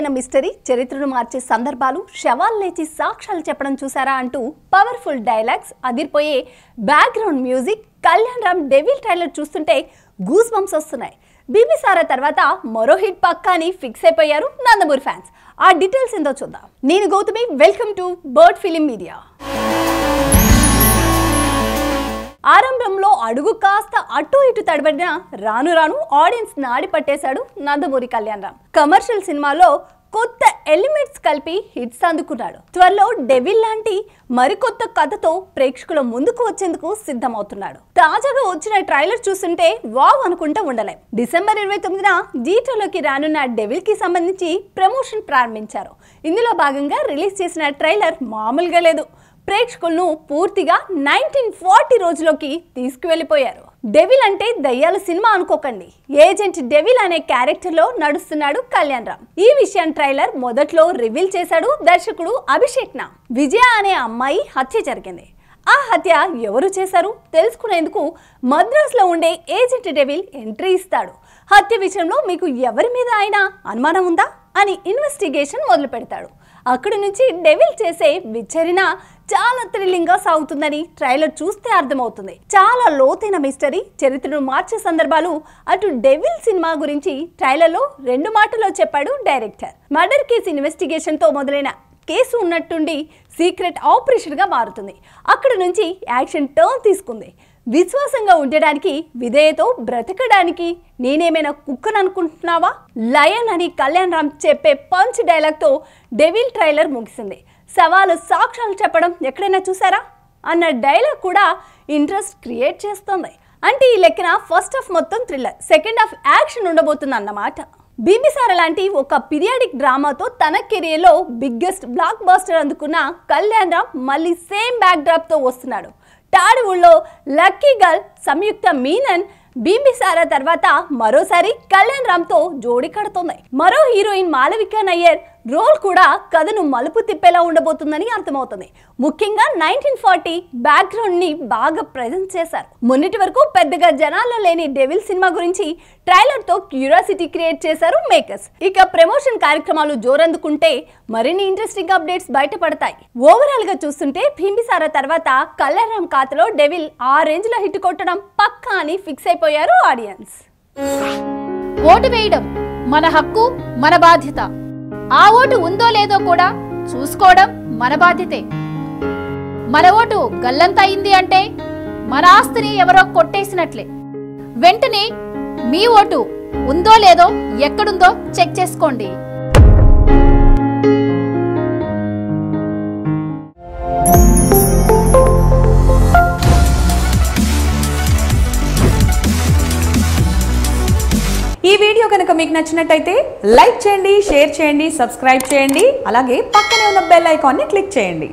లోతైన మిస్టరీ, చరిత్రను మార్చే సందర్భాలు, శవాలు లేచి సాక్ష్యాలు చెప్పడం చూసారా అంటూ పవర్ఫుల్ డైలాగ్స్, అదిరిపోయే background music, Kalyan Ram devil trailer చూస్తుంటే గూస్ బంప్స్ వస్తున్నాయి. బీబీసారా తర్వాత మరో హిట్ పక్కా అని ఫిక్స్ అయిపోయారు నందమూరి ఫ్యాన్స్. ఆ డీటెయిల్స్ ఏందో చూద్దాం. నేను Gautami, welcome to bird film media. ఆరంభంలో అడుగు కాస్త అటు ఇటు తడబడినా రాను రాను ఆడియన్స్ నాడి పట్టేశాడు నందమూరి కళ్యాణ్ రామ్. కమర్షియల్ సినిమాలో కొత్త ఎలిమెంట్స్ కలిపి హిట్స్ అందుకున్నాడు. త్వరలో డెవిల్ లాంటి మరికొత్త కథతో ప్రేక్షకుల ముందుకు వచ్చేందుకు సిద్ధమవుతున్నాడు. తాజాగా వచ్చిన ట్రైలర్ చూస్తుంటే వావ్ అనుకుంటూ ఉండలేం. డిసెంబర్ 29న థియేటర్లోకి రానున్న డెవిల్ కి సంబంధించి ప్రమోషన్ ప్రారంభించారు. ఇందులో భాగంగా రిలీజ్ చేసిన ట్రైలర్ మామూలుగా లేదు. ప్రేక్షకులను పూర్తిగా 1940 రోజులోకి తీసుకువెళ్ళిపోయారు. డెవిల్ అంటే దయ్యాల సినిమా అనుకోకండి. ఏజెంట్ డెవిల్ అనే క్యారెక్టర్ లో నడుస్తున్నాడు కళ్యాణ్ రామ్. ఈ విషయం ట్రైలర్ మొదట్లో రివీల్ చేశాడు దర్శకుడు అభిషేక్ నామ్. విజయ అనే అమ్మాయి హత్య జరిగింది. ఆ హత్య ఎవరు చేశారు తెలుసుకునేందుకు మద్రాసులో ఉండే ఏజెంట్ డెవిల్ ఎంట్రీ ఇస్తాడు. హత్య విషయంలో మీకు ఎవరి మీద అయినా అనుమానం ఉందా అని ఇన్వెస్టిగేషన్ మొదలు పెడతాడు. అక్కడి నుంచి డెవిల్ చేసే విచారణ చాలా థ్రిల్లింగ్ గా సాగుతుందని ట్రైలర్ చూస్తే అర్థమవుతుంది. చాలా లోతైన మిస్టరీ, చరిత్రను మార్చే సందర్భాలు, అటు డెవిల్ సినిమా గురించి ట్రైలర్ లో 2 మాటల్లో చెప్పాడు డైరెక్టర్. మర్డర్ కేసు ఇన్వెస్టిగేషన్ తో మొదలైన కేసు ఉన్నట్టుండి సీక్రెట్ ఆపరేషన్ గా మారుతుంది. అక్కడ నుంచి యాక్షన్ టర్న్ తీసుకుంది. విశ్వాసంగా ఉండడానికి, విధేయతో బ్రతకడానికి నేనేమైనా కుక్కను అనుకుంటున్నావా, లయన్ అని కళ్యాణ్ రామ్ చెప్పే పంచ్ డైలాగ్ తో డెవిల్ ట్రైలర్ ముగిసింది. సవాలు సాక్ష్యాలు చెప్పడం ఎక్కడైనా చూసారా అన్న డైలాగ్ కూడా ఇంట్రెస్ట్ క్రియేట్ చేస్తుంది. అంటే ఈ లెక్కన ఫస్ట్ హాఫ్ మొత్తం థ్రిల్లర్, సెకండ్ హాఫ్ యాక్షన్ ఉండబోతుంది అన్నమాట. బీబీసారా లాంటి ఒక పీరియాడిక్ డ్రామాతో తన కెరీర్లో బిగ్గెస్ట్ బ్లాక్ బస్టర్ అందుకున్న కళ్యాణ్ రామ్ మళ్ళీ సేమ్ బ్యాక్ డ్రాప్ తో వస్తున్నాడు. టాలీవుడ్లో లక్కీ గర్ల్ సంయుక్త మీనన్ బీబీసారా తర్వాత మరోసారి కళ్యాణ్ రామ్ తో జోడి కడుతోంది. మరో హీరోయిన్ మాలవిక నయ్యర్ రోల్ కూడా కథను మలుపు తిప్పేలా ఉండబోతుందని అర్థమవుతుంది. ముఖ్యంగా 1940 బ్యాక్గ్రౌండ్ ని బాగా ప్రెజెంట్ చేశారు. మొన్నటి వరకు పెద్దగా జనాల్లో లేని డెవిల్ సినిమా గురించి ట్రైలర్ తో క్యూరియాసిటీ క్రియేట్ చేశారు మేకర్స్. ఇక ప్రమోషన్ కార్యక్రమాలు జోరందుకుంటే మరిన్ని ఇంట్రెస్టింగ్ అప్డేట్స్ బయటపడతాయి. ఓవరాల్ గా చూస్తుంటే బీబీసారా తర్వాత కళ్యాణ్ రామ్ ఖాతాలో డెవిల్ ఆ రేంజ్ లో హిట్ కొట్టడం పక్కా అని ఫిక్స్ అయిపోయారు ఆడియన్స్. ఓటు వేయడం మన హక్కు, మన బాధ్యత. ఆ ఓటు ఉందో లేదో కూడా చూసుకోవడం మన బాధ్యతే. మన ఓటు గల్లంత అయింది అంటే మన ఆస్తిని ఎవరో కొట్టేసినట్లే. వెంటనే మీ ఓటు ఉందో లేదో ఎక్కడుందో చెక్ చేసుకోండి. ఈ వీడియో కనుక మీకు నచ్చినట్టయితే లైక్ చేయండి, షేర్ చేయండి, సబ్స్క్రైబ్ చేయండి. అలాగే పక్కనే ఉన్న బెల్ ఐకాన్ని క్లిక్ చేయండి.